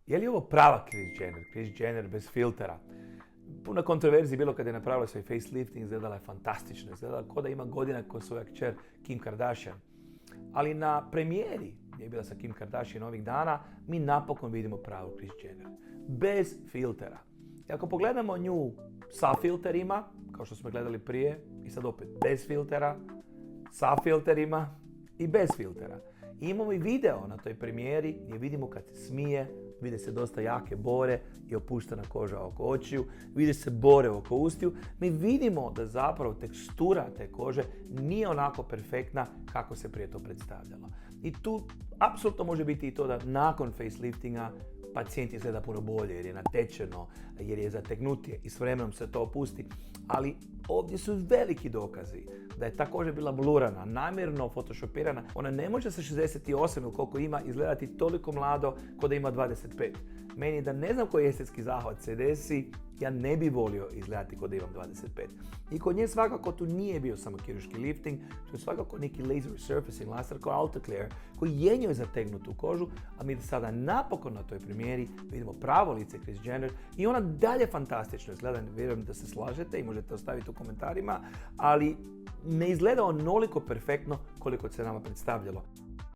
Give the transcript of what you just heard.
Je li ovo prava Kris Jenner? Kris Jenner bez filtera? Puno kontroverzije bilo kada je napravila svoj facelifting, izgledala je fantastično, izgledala kao da ima godina kao svoja kćer Kim Kardashian. Ali na premijeri, gdje je bila sa Kim Kardashian ovih dana, mi napokon vidimo pravu Kris Jenner. Bez filtera. I ako pogledamo nju sa filterima, kao što smo gledali prije, i sad opet bez filtera, sa filterima i bez filtera. I imamo i video na toj premijeri gdje vidimo kad se smije, vide se dosta jake bore i opuštena koža oko očiju, vide se bore oko ustiju. Mi vidimo da zapravo tekstura te kože nije onako perfektna kako se prije to predstavljalo. I tu apsolutno može biti i to da nakon faceliftinga pacijent izgleda puno bolje jer je natečeno, jer je zategnutije i s vremenom se to opusti. Ali ovdje su veliki dokazi da je ta koža bila blurana, namjerno photoshopirana. Ona ne može sa 68 ili koliko ima izgledati toliko mlado kao da ima 25. Meni da ne znam koji estetski zahvat se desi, ja ne bi volio izgledati kao da imam 25. I kod nje svakako tu nije bio samo kirurški lifting, to je svakako neki laser resurfacing, laser kao autoclear, koji je njoj zategnutu kožu, a mi sada napokon na toj premijeri vidimo pravo lice Kris Jenner i ona dalje fantastično izgleda, vjerujem da se slažete i možete ostaviti u komentarima, ali ne izgleda onoliko perfektno koliko se nama predstavljalo.